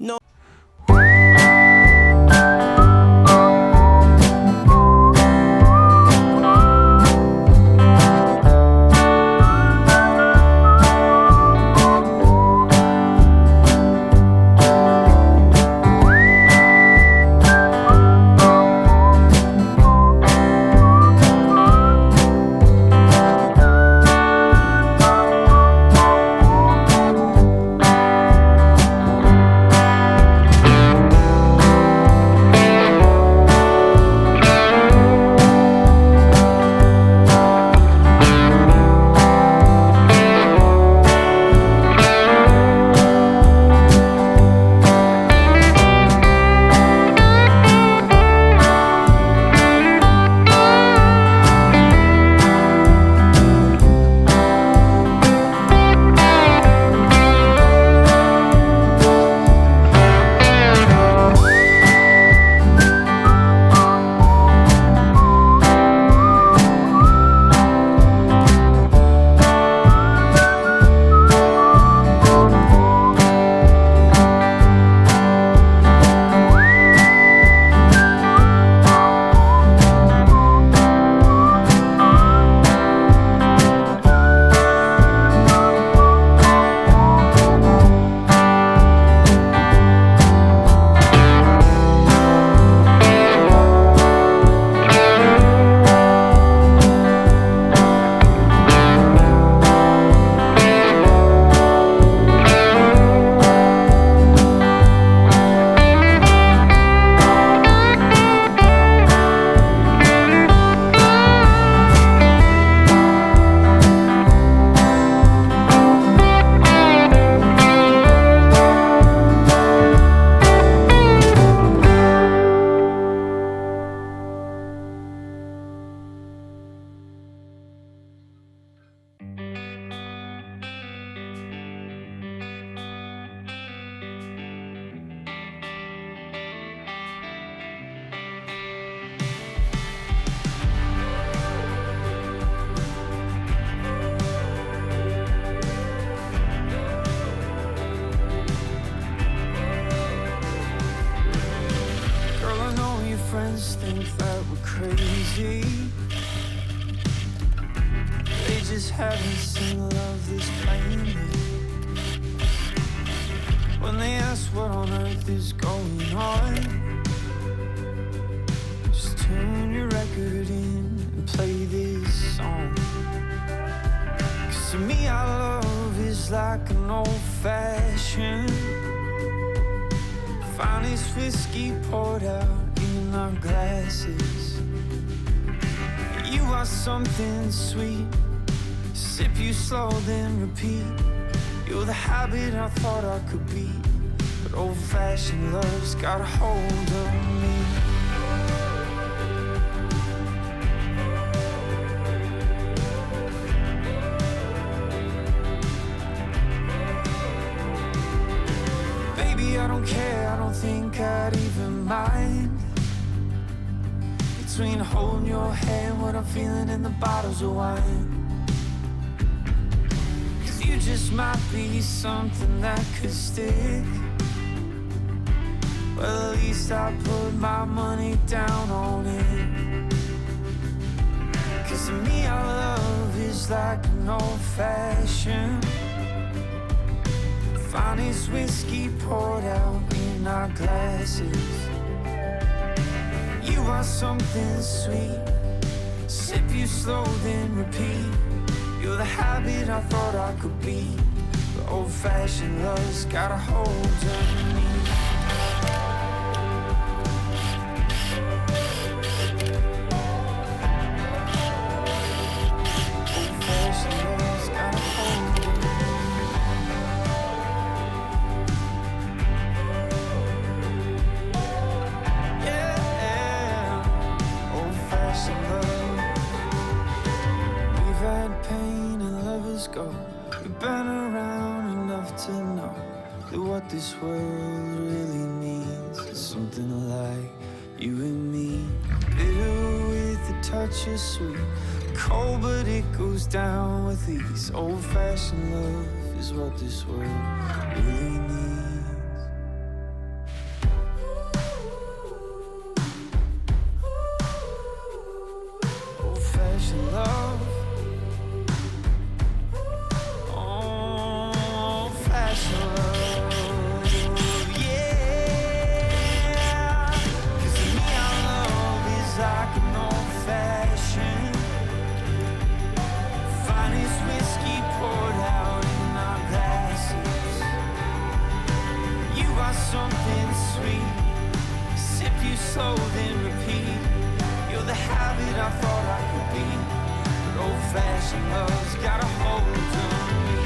No friends think that we're crazy. They just haven't seen love this plainly. When they ask what on earth is going on, just tune your record in and play this song. 'Cause to me our love is like an old-fashioned finest whiskey poured out in our glasses. You are something sweet, sip you slow then repeat. You're the habit I thought I could be, but old-fashioned love's got a hold of me. Baby, I don't care, I don't think I'd even mind between holding your hand, what I'm feeling in the bottles of wine. 'Cause you just might be something that could stick. Well, at least I put my money down on it. 'Cause to me our love is like an old-fashioned finest whiskey poured out in our glasses. You are something sweet, sip you slow then repeat. You're the habit I thought I could be, but old-fashioned love's got a hold of me. Old-fashioned love's got a hold of me. We've been around enough to know that what this world really needs is something like you and me. Bitter with a touch of sweet, cold but it goes down with ease. Old-fashioned love is what this world really needs. slow, then repeat. You're the habit I thought I could be, but old-fashioned love's got a hold on me.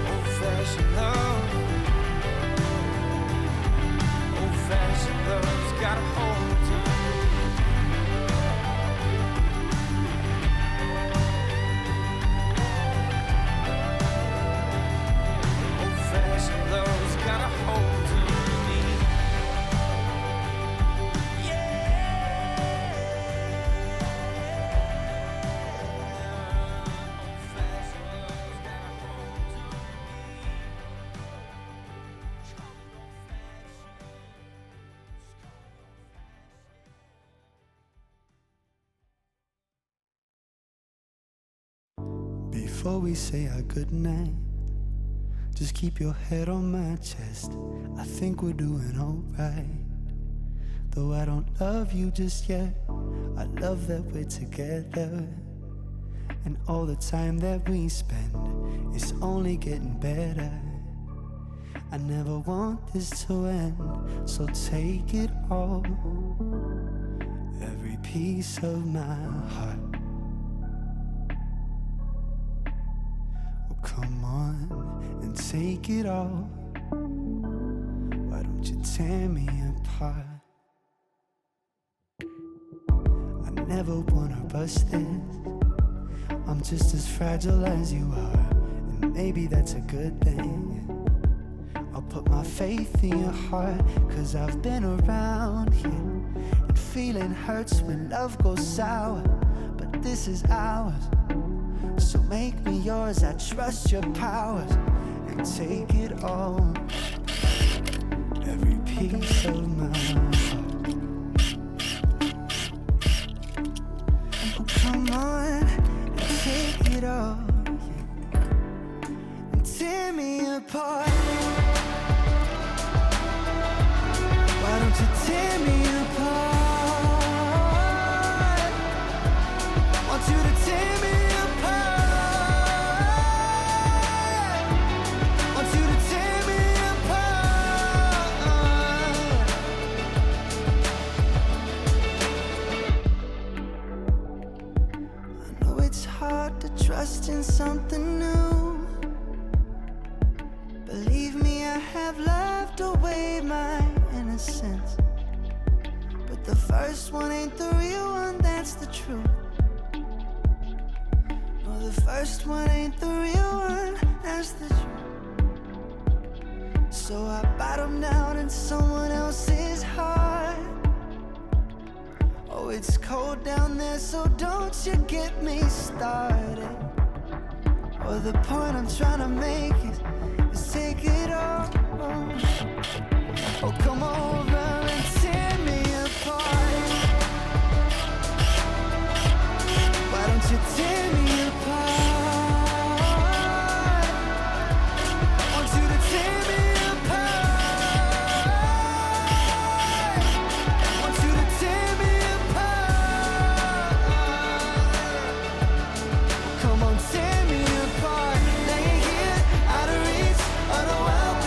Old-fashioned love, old-fashioned love's got a hold on me. Love's got a hold on me. Yeah. Old-fashioned love's got a hold on me. Before we say our goodnight, just keep your head on my chest. I think we're doing alright. Though I don't love you just yet, I love that we're together. And all the time that we spend is only getting better. I never want this to end, so take it all. Every piece of my heart. Oh, come on and take it all. Why don't you tear me apart? I never wanna bust this. I'm just as fragile as you are, and maybe that's a good thing. I'll put my faith in your heart, 'cause I've been around here, and feeling hurts when love goes sour, but this is ours. So make me yours, I trust your powers, and take it all. Every piece of my heart. Oh, come on, and take it all, yeah. And tear me apart. Why don't you tear me apart? Want you to tear me apart. Want you to tear me apart. I know it's hard to trust in something new. Believe me, I have left away my innocence, but the first one ain't the real one, that's the truth. No, the first one ain't the real one, that's the truth. So I bottomed out in someone else's heart. Oh, it's cold down there, so don't you get me started. Oh, the point I'm trying to make is take it all. Oh, come over and tear me apart. Why don't you tear me apart? Want you to tear me apart. Want you to tear me apart. Come on, tear me apart. Lay here out of reach of the world.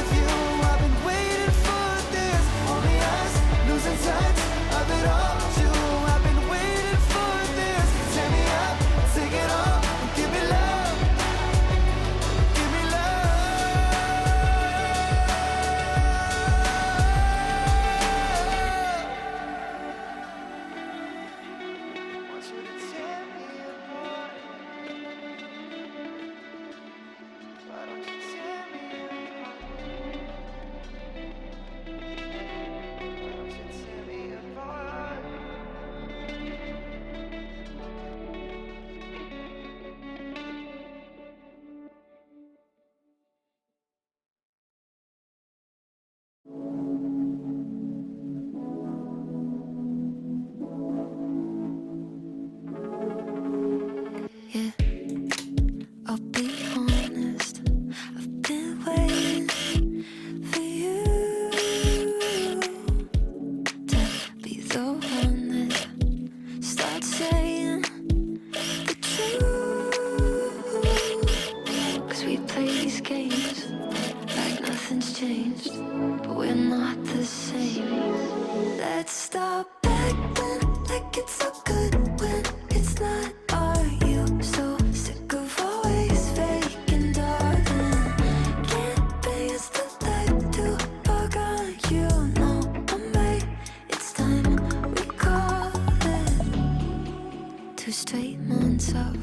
changed, but we're not the same. Let's stop acting like it's so good when it's not. Are you so sick of always faking, darling? Can't be as the light to bug on you. No, I'm right. It's time we call it 2 straight months of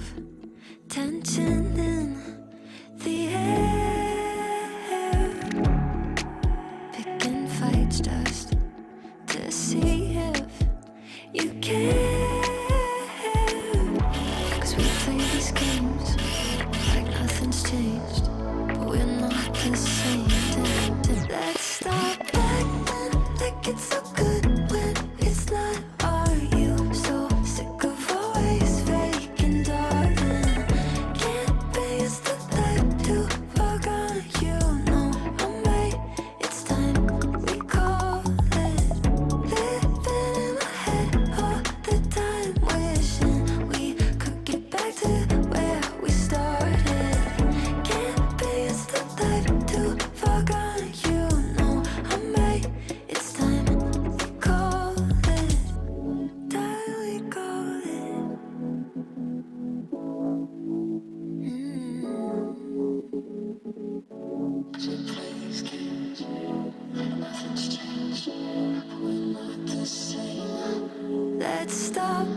tension in the air, picking fights just to see if you care. 'Cause we play these games like nothing's changed, but we're not the same. Let's stop acting like it's so good when it's not. Are you so sick of always faking, darling? Can't be as the light to bug on you. No, I'm right. It's time we call it. Living in my head all the time, wishing we could get back to where we started. Can't be as the light to bug on you. No, I'm right. It's time we call it. Time we call it. We play these games like nothing's changed, but we're not the same. Let's stop